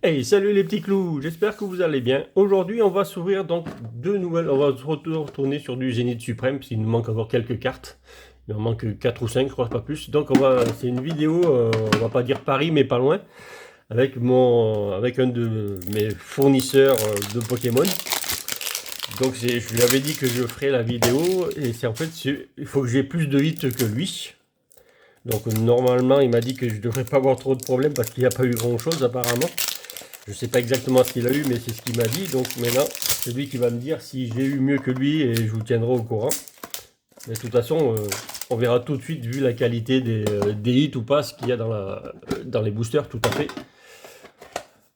Hey, salut les petits clous, j'espère que vous allez bien. Aujourd'hui, on va s'ouvrir donc deux nouvelles. On va se retourner sur du Zénith Suprême, parce qu'il nous manque encore quelques cartes. Il en manque 4 ou 5, je crois, pas plus. Donc, c'est une vidéo, on va pas dire Paris, mais pas loin, avec un de mes fournisseurs de Pokémon. Donc, je lui avais dit que je ferais la vidéo, et c'est en fait, il faut que j'ai plus de hits que lui. Donc, normalement, il m'a dit que je devrais pas avoir trop de problèmes, parce qu'il n'y a pas eu grand chose, apparemment. Je ne sais pas exactement ce qu'il a eu, mais c'est ce qu'il m'a dit. Donc maintenant, c'est lui qui va me dire si j'ai eu mieux que lui et je vous tiendrai au courant. Mais de toute façon, on verra tout de suite, vu la qualité des hits ou pas, ce qu'il y a dans les boosters, tout à fait.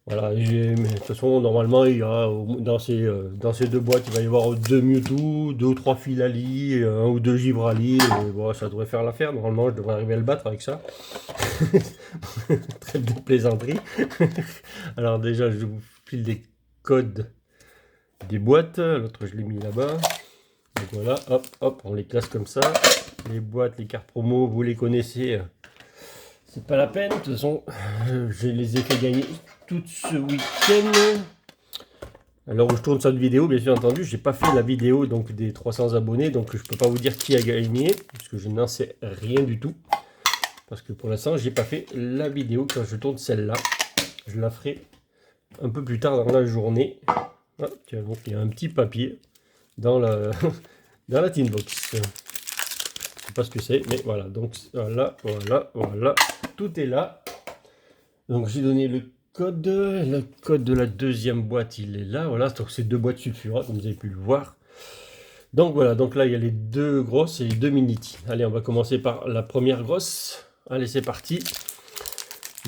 Voilà, mais de toute façon, normalement, il y a, dans ces deux boîtes, il va y avoir deux Mewtwo, deux ou trois Filali, un ou deux Givrali. Et bon, ça devrait faire l'affaire. Normalement, je devrais arriver à le battre avec ça. Trêve de plaisanterie. Alors déjà, je vous file des codes des boîtes. L'autre, je l'ai mis là-bas. Donc voilà, hop, hop, on les classe comme ça. Les boîtes, les cartes promo, vous les connaissez. C'est pas la peine. De toute façon, je les ai fait gagner tout ce week-end. Alors où je tourne cette vidéo, bien sûr entendu, j'ai pas fait la vidéo donc des 300 abonnés, donc je peux pas vous dire qui a gagné, puisque je n'en sais rien du tout. Parce que pour l'instant, j'ai pas fait la vidéo quand je tourne celle-là. Je la ferai un peu plus tard dans la journée. Ah, tiens, donc il y a un petit papier dans la, dans la tin box. Je sais pas ce que c'est, mais voilà. Donc voilà, voilà, voilà. Tout est là. Donc j'ai donné le code. Le code de la deuxième boîte, il est là. Voilà, donc c'est deux boîtes Sulfura, comme vous avez pu le voir. Donc voilà, donc là il y a les deux grosses et les deux mini. Allez, on va commencer par la première grosse. Allez, c'est parti.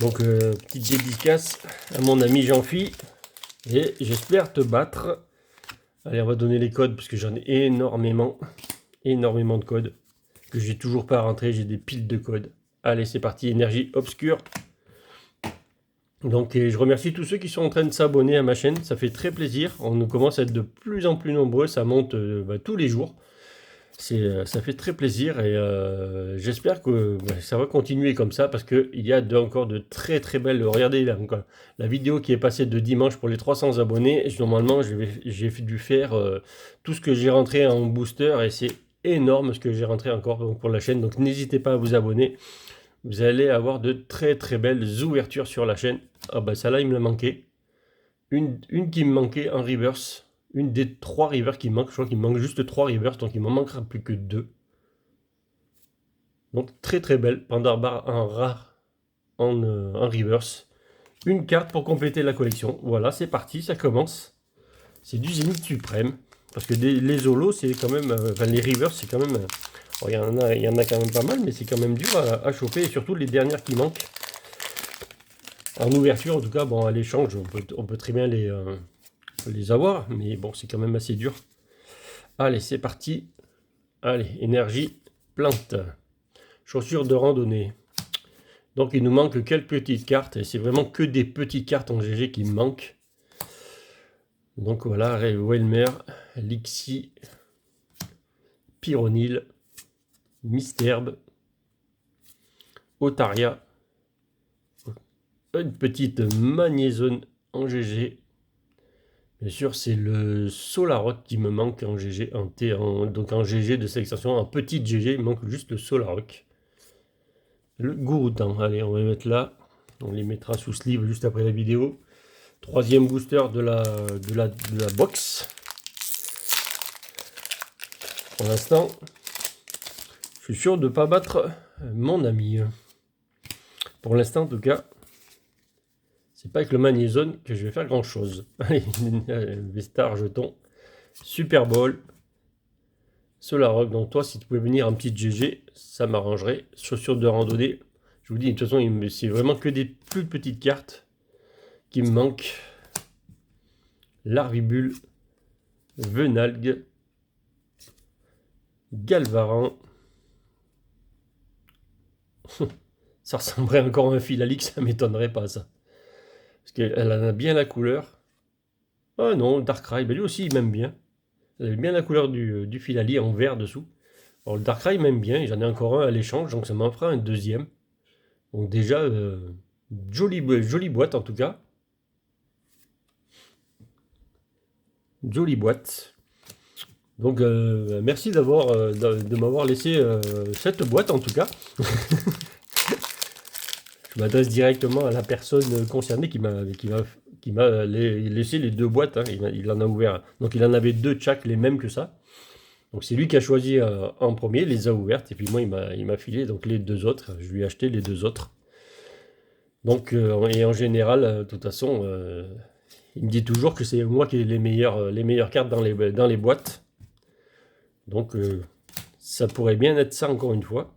Donc, petite dédicace à mon ami Jean-Phi. Et j'espère te battre. Allez, on va donner les codes parce que j'en ai énormément. Énormément de codes que j'ai toujours pas rentré. J'ai des piles de codes. Allez, c'est parti. Énergie obscure. Donc, je remercie tous ceux qui sont en train de s'abonner à ma chaîne. Ça fait très plaisir. On commence à être de plus en plus nombreux. Ça monte tous les jours. Ça fait très plaisir et j'espère que ça va continuer comme ça parce qu'il y a encore de très très belles. Regardez là, donc, la vidéo qui est passée de dimanche pour les 300 abonnés. Normalement, j'ai dû faire tout ce que j'ai rentré en booster et c'est énorme ce que j'ai rentré encore donc, pour la chaîne. Donc n'hésitez pas à vous abonner. Vous allez avoir de très très belles ouvertures sur la chaîne. Ah bah ça là, il me l'a manqué. Une qui me manquait en reverse. Une des 3 rivers qui me manquent. Je crois qu'il me manque juste 3 rivers, donc il m'en manquera plus que 2. Donc très très belle. Pandarbar en rare en reverse. Une carte pour compléter la collection. Voilà, c'est parti, ça commence. C'est du Zénith Suprême. Parce que les holos, c'est quand même. Enfin, les rivers, c'est quand même. Bon, il y en a quand même pas mal, mais c'est quand même dur à choper. Et surtout les dernières qui manquent. En ouverture, en tout cas, bon, à l'échange, on peut très bien les avoir, mais bon, c'est quand même assez dur. Allez, c'est parti. Allez, énergie, plante. Chaussures de randonnée. Donc, il nous manque quelques petites cartes, et c'est vraiment que des petites cartes en GG qui me manquent. Donc voilà, Welmer, Lixie, Pyronil, Misterbe, Otaria, une petite Magnézone en GG. Bien sûr, c'est le Solarock qui me manque en GG, donc en GG de cette extension, en petite GG, il me manque juste le Solarock. Le Gouroutan, allez, on va mettre là. On les mettra sous sleeve juste après la vidéo. Troisième booster de la box. Pour l'instant, je suis sûr de ne pas battre mon ami. Pour l'instant, en tout cas, c'est pas avec le Magnézone que je vais faire grand chose. Allez, Vestar, jeton. Super Bowl. Solarock, donc toi, si tu pouvais venir en petite GG, ça m'arrangerait. Chaussures de randonnée. Je vous dis, de toute façon, c'est vraiment que des plus petites cartes qui me manquent. Larvibule, Venalgue, Galvaran. Ça ressemblerait encore à un Philalix, ça m'étonnerait pas ça. Parce qu'elle en a bien la couleur. Ah non, Darkrai, ben lui aussi il m'aime bien. Elle a bien la couleur du Philali en vert dessous. Alors le Darkrai m'aime bien, j'en ai encore un à l'échange, donc ça m'en fera un deuxième. Donc déjà, jolie boîte en tout cas. Jolie boîte. Donc merci d'avoir de m'avoir laissé cette boîte en tout cas. Je m'adresse directement à la personne concernée qui m'a laissé les 2 boîtes. Hein. Il en a ouvert. Donc il en avait 2 de chaque, les mêmes que ça. Donc c'est lui qui a choisi en premier, les a ouvertes. Et puis moi, il m'a filé donc les 2 autres. Je lui ai acheté les 2 autres. Donc, et en général, de toute façon, il me dit toujours que c'est moi qui ai les meilleures cartes dans les boîtes. Donc ça pourrait bien être ça encore une fois.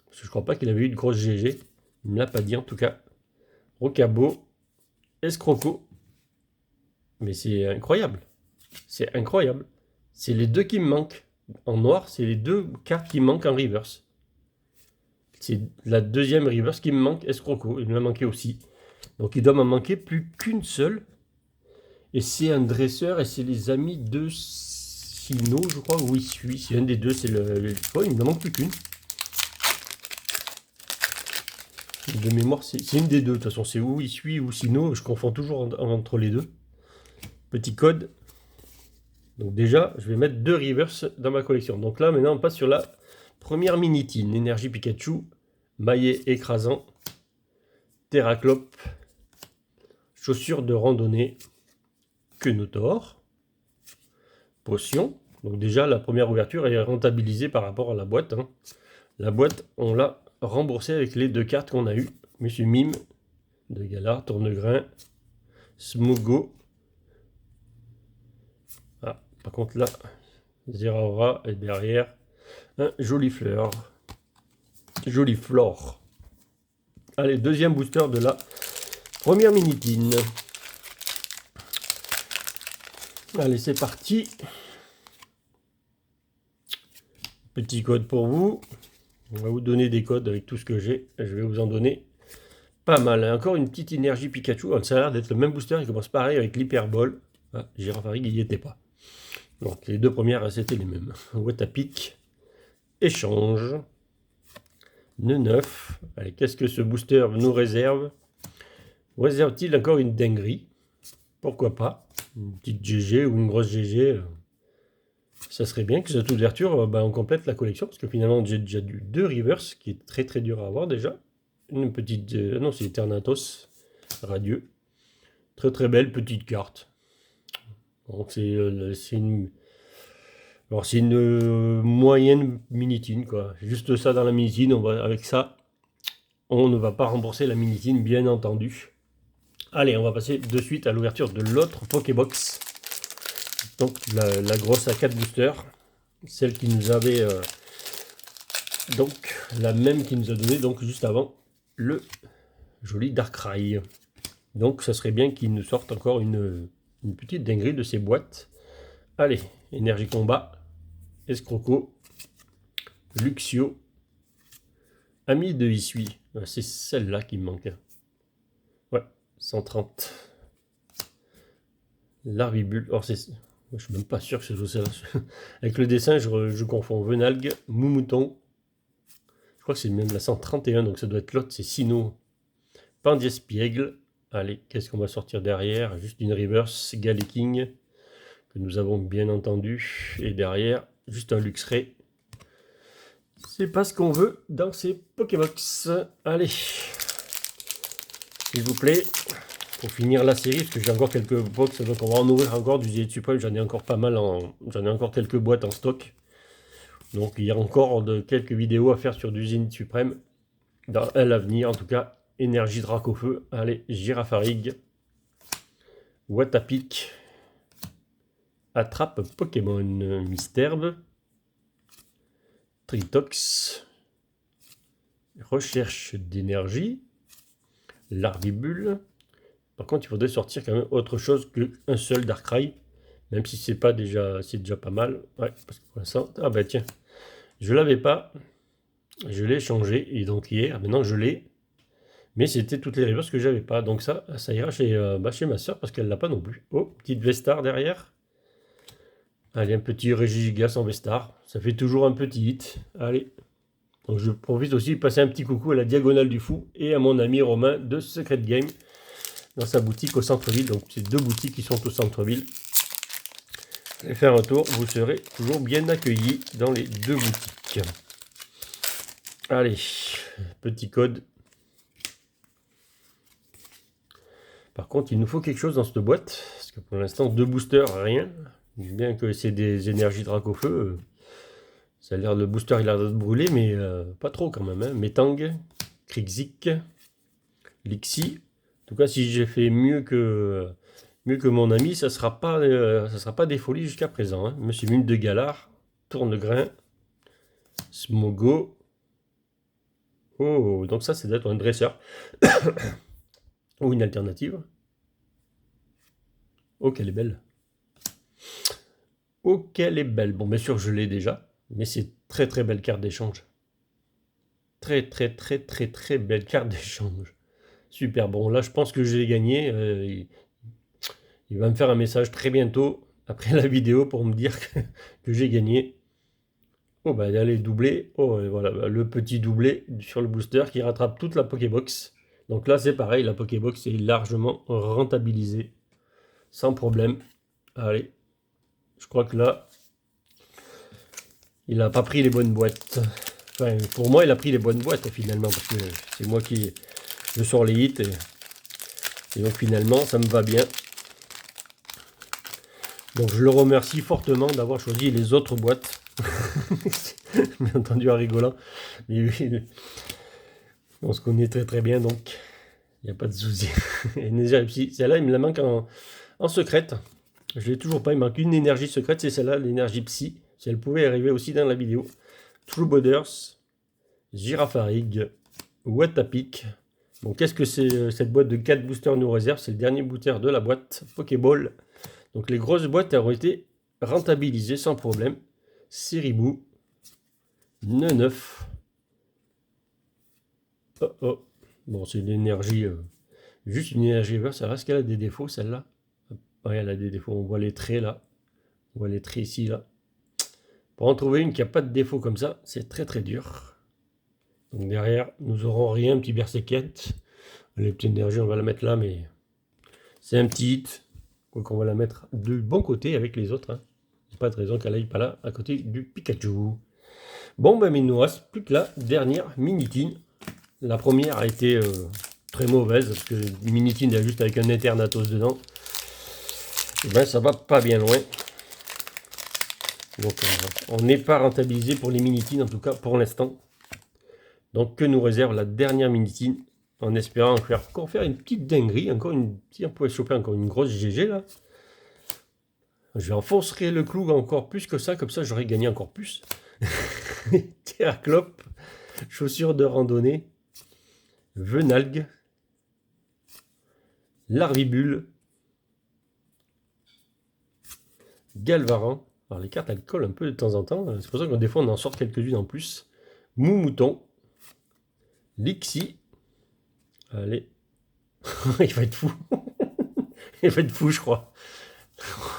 Parce que je crois pas qu'il avait eu de grosse GG. Il ne me l'a pas dit en tout cas. Rocabo, Escroco. Mais c'est incroyable. C'est incroyable. C'est les 2 qui me manquent. En noir, c'est les 2 cartes qui me manquent en reverse. C'est la deuxième reverse qui me manque, Escroco. Il m'a manqué aussi. Donc il doit m'en manquer plus qu'une seule. Et c'est un dresseur et c'est les amis de Sino, je crois. Oui, c'est un des 2. C'est le. Oh, il ne me manque plus qu'une. De mémoire, c'est une des 2. De toute façon, c'est ou Isui ou Sino. Je confonds toujours entre les 2. Petit code. Donc déjà, je vais mettre 2 reverse dans ma collection. Donc là, maintenant, on passe sur la première Minitine. Énergie Pikachu, maillet écrasant, Terraclope, chaussures de randonnée, Quenotor, potion. Donc déjà, la première ouverture est rentabilisée par rapport à la boîte. Hein. La boîte, on l'a remboursée avec les 2 cartes qu'on a eues. Monsieur Mime, de Galar, Tournegrain, Smogo. Ah, par contre là, Zeraora est derrière. Un joli fleur. Joli flore. Allez, deuxième booster de la première Minitine. Allez, c'est parti. Petit code pour vous. On va vous donner des codes avec tout ce que j'ai. Je vais vous en donner pas mal. Encore une petite énergie Pikachu. Ça a l'air d'être le même booster. Il commence pareil avec l'Hyperball. Ah, Girafarig, il n'y était pas. Donc les 2 premières, c'était les mêmes. Watapic. Échange. Neuf. Allez, qu'est-ce que ce booster nous réserve? Réserve-t-il encore une dinguerie? Pourquoi pas? Une petite GG ou une grosse GG. Ça serait bien que cette ouverture, on complète la collection. Parce que finalement, j'ai déjà du 2 reverse, qui est très très dur à avoir déjà. Une petite... non, c'est Eternatos. Radieux. Très très belle petite carte. Donc c'est une... Alors c'est une moyenne Minitine, quoi. Juste ça dans la Minitine, avec ça, on ne va pas rembourser la Minitine, bien entendu. Allez, on va passer de suite à l'ouverture de l'autre Pokébox. Donc la grosse à 4 boosters. Celle qui nous avait... donc la même qui nous a donné donc juste avant le joli Darkrai. Donc ça serait bien qu'il nous sorte encore une petite dinguerie de ces boîtes. Allez, énergie combat, Escroco, Luxio, ami de Isui. C'est celle-là qui me manque. Ouais, 130. Larvibule. Or c'est... Je suis même pas sûr que ce soit ça. Avec le dessin, je confonds Venalgue, Moumouton. Je crois que c'est même la 131, donc ça doit être l'autre, c'est Sino. Pandiespiegle. Allez, qu'est-ce qu'on va sortir derrière? Juste une reverse, Galeking, que nous avons bien entendu. Et derrière, juste un Luxray. C'est pas ce qu'on veut dans ces Pokébox. Allez, s'il vous plaît, pour finir la série, parce que j'ai encore quelques box, donc on va en ouvrir encore du Zénith Suprême. J'en ai encore pas mal, j'en ai encore quelques boîtes en stock. Donc il y a encore quelques vidéos à faire sur du Zénith Suprême dans l'avenir. En tout cas, énergie Dracofeu. Allez, Girafarig, Watapic, Attrape Pokémon, Misterbe, Tritox, Recherche d'énergie, Larvibule. Par contre, il faudrait sortir quand même autre chose qu'un seul Darkrai, même si c'est déjà pas mal. Ouais, parce que pour l'instant, ah bah tiens, je l'avais pas, je l'ai changé et donc hier, maintenant je l'ai, mais c'était toutes les reverses que j'avais pas. Donc ça ira chez ma soeur parce qu'elle l'a pas non plus. Oh, petite Vestar derrière. Allez, un petit Regigigas en Vestar, ça fait toujours un petit hit. Allez. Donc je profite aussi de passer un petit coucou à la Diagonale du Fou et à mon ami Romain de Secret Game dans sa boutique au centre-ville. Donc c'est 2 boutiques qui sont au centre-ville. et faire un tour, vous serez toujours bien accueillis dans les deux boutiques. Allez, petit code. Par contre, il nous faut quelque chose dans cette boîte, parce que pour l'instant, 2 boosters, rien. Bien que c'est des énergies Dracofeu, ça a l'air, le booster il a l'air de brûler, mais pas trop quand même. Hein. Metang, Krixik, Lixi. En tout cas, si j'ai fait mieux que mon ami, ça sera pas des folies jusqu'à présent. Hein. Monsieur Mune de Galard, Tournegrain, Smogo. Oh, donc ça, c'est d'être un dresseur. Ou une alternative. Oh, qu'elle est belle. Oh, qu'elle est belle. Bon, bien sûr, je l'ai déjà. Mais c'est très très belle carte d'échange. Très très très très très belle carte d'échange. Super. Bon, là, je pense que j'ai gagné. Il va me faire un message très bientôt, après la vidéo, pour me dire que j'ai gagné. Oh, bah, allez, doublé. Oh, et voilà, bah, le petit doublé sur le booster qui rattrape toute la Pokébox. Donc là, c'est pareil, la Pokébox est largement rentabilisée. Sans problème. Allez. Je crois que là, il n'a pas pris les bonnes boîtes. Enfin, pour moi, il a pris les bonnes boîtes, finalement, parce que c'est moi qui je sors les hits. Et donc, finalement, ça me va bien. Donc, je le remercie fortement d'avoir choisi les autres boîtes. Bien entendu, en rigolant. Mais oui, on se connaît très très bien, donc il n'y a pas de souci. Celle-là, il me la manque en secrète. Je l'ai toujours pas, il manque une énergie secrète, c'est celle-là, l'énergie psy. Si elle pouvait arriver aussi dans la vidéo. True Boders, Girafarig, Watapic. Bon, qu'est-ce que c'est cette boîte de 4 boosters nous réserve? C'est le dernier booster de la boîte Pokéball. Donc les grosses boîtes ont été rentabilisées sans problème. Siribou, Neneuf. Oh oh. Bon, c'est une énergie, juste une énergie verse. Alors, est-ce qu'elle a des défauts, celle-là? Oui, elle a des défauts. On voit les traits là. On voit les traits ici, là. Pour en trouver une qui n'a pas de défaut comme ça, c'est très très dur. Donc derrière, nous aurons rien, un petit Berserkette. Les petites énergies, on va la mettre là, mais c'est un petit hit. Donc on va la mettre du bon côté avec les autres. Hein. Il n'y a pas de raison qu'elle aille pas là, à côté du Pikachu. Bon, ben, il ne nous reste plus que la dernière Minitine. La première a été très mauvaise, parce que Minitine est juste avec un Eternatus dedans. Et ben, ça va pas bien loin. Donc on n'est pas rentabilisé pour les Minitines, en tout cas pour l'instant. Donc que nous réserve la dernière Minitine, en espérant encore faire une petite dinguerie, encore une, si on pouvait choper encore une grosse GG là. Je enfoncerai le clou encore plus que ça, comme ça j'aurais gagné encore plus. Terraclope, chaussures de randonnée, Venalgue, Larvibule, Galvaran. Alors les cartes elles collent un peu de temps en temps, c'est pour ça que des fois on en sort quelques-unes en plus. Moumouton, Lixi. Allez. Il va être fou. Il va être fou, je crois.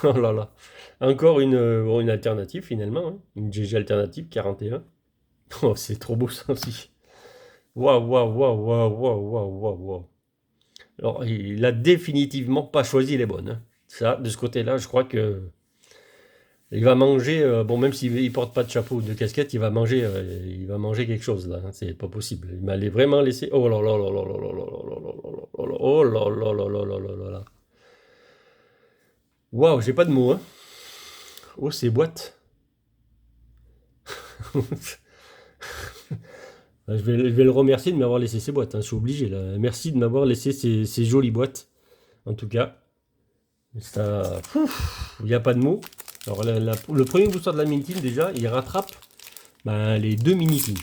Oh là là. Encore une alternative finalement. Hein. Une GG alternative 41. Oh, c'est trop beau ça aussi. Waouh, waouh, waouh, waouh, waouh, waouh, waouh, waouh. Alors, il a définitivement pas choisi les bonnes. Hein. Ça, de ce côté-là, je crois que il va manger. Bon, même s'il ne porte pas de chapeau ou de casquette, il va manger quelque chose là. Hein. C'est pas possible. Il m'allait vraiment laisser. Oh là là là là là là là là là là là. Oh là là là là là là là là. Waouh, j'ai pas de mots. Hein. Oh, ces boîtes. Je vais le remercier de m'avoir laissé ces boîtes. Hein. Je suis obligé là. Merci de m'avoir laissé ces jolies boîtes. En tout cas, ça, il n'y a pas de mots. Alors le premier booster de la Minitine déjà, il rattrape les 2 Minitines.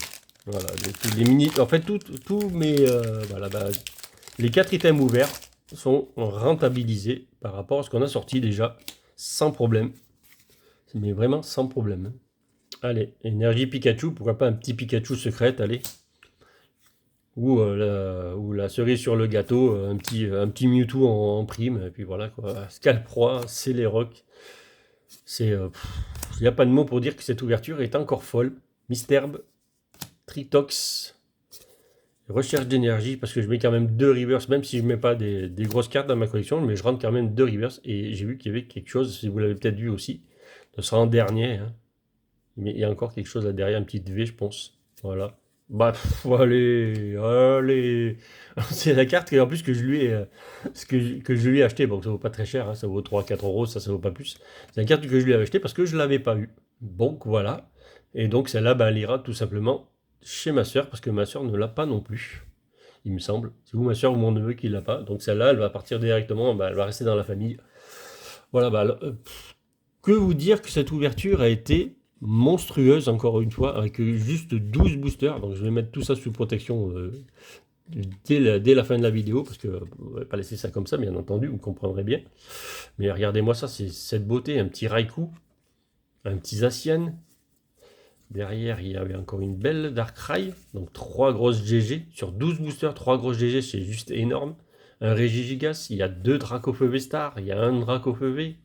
Voilà, les mini, en fait tous mes voilà, les 4 items ouverts sont rentabilisés par rapport à ce qu'on a sorti déjà sans problème. Mais vraiment sans problème. Hein. Allez, énergie Pikachu, pourquoi pas un petit Pikachu secrète, allez. Ou la cerise sur le gâteau, un petit Mewtwo en prime, et puis voilà quoi. Scalproie, Célèroc. Il n'y a pas de mots pour dire que cette ouverture est encore folle. Misterbe, Tritox, recherche d'énergie, parce que je mets quand même 2 reverse, même si je ne mets pas des grosses cartes dans ma collection, mais je rentre quand même 2 reverse, et j'ai vu qu'il y avait quelque chose, si vous l'avez peut-être vu aussi. Ce sera en dernier. Hein. Mais il y a encore quelque chose là derrière, une petite V, je pense. Voilà. Bah, allez, allez. C'est la carte en plus que je lui ai, que je lui ai acheté. Bon, ça vaut pas très cher, hein, ça vaut 3-4 euros, ça vaut pas plus. C'est la carte que je lui ai acheté parce que je l'avais pas eu. Donc voilà. Et donc celle-là, ben, elle ira tout simplement chez ma soeur parce que ma soeur ne l'a pas non plus. Il me semble. C'est ou ma soeur ou mon neveu qui l'a pas. Donc celle-là, elle va partir directement, ben, elle va rester dans la famille. Voilà, bah, que vous dire que cette ouverture a été monstrueuse, encore une fois, avec juste 12 boosters. Donc je vais mettre tout ça sous protection dès la fin de la vidéo, parce que on va pas laisser ça comme ça, bien entendu, vous comprendrez bien. Mais regardez-moi ça, c'est cette beauté, un petit Raikou, un petit Zacian. Derrière, il y avait encore une belle Darkrai, donc 3 grosses GG. Sur 12 boosters, 3 grosses GG, c'est juste énorme. Un Regigigas, il y a 2 Dracofeu V-Star, il y a un Dracofeu V.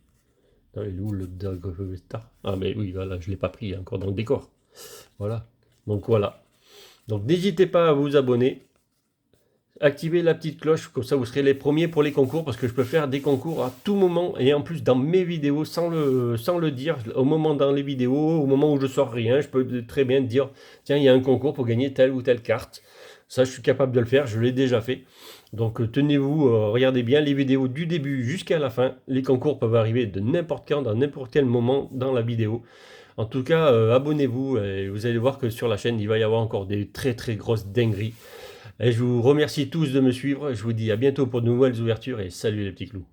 Ah, il est où le Dracofeu V-Star? Ah mais oui, voilà, je ne l'ai pas pris, il est encore dans le décor. Voilà. Donc voilà. Donc n'hésitez pas à vous abonner. Activez la petite cloche, comme ça vous serez les premiers pour les concours, parce que je peux faire des concours à tout moment, et en plus dans mes vidéos, sans le dire, au moment dans les vidéos, au moment où je sors rien, je peux très bien dire, tiens, il y a un concours pour gagner telle ou telle carte. Ça, je suis capable de le faire, je l'ai déjà fait. Donc tenez-vous, regardez bien les vidéos du début jusqu'à la fin. Les concours peuvent arriver de n'importe quand, dans n'importe quel moment dans la vidéo. En tout cas, abonnez-vous, et vous allez voir que sur la chaîne, il va y avoir encore des très très grosses dingueries. Et je vous remercie tous de me suivre. Je vous dis à bientôt pour de nouvelles ouvertures et salut les petits clous.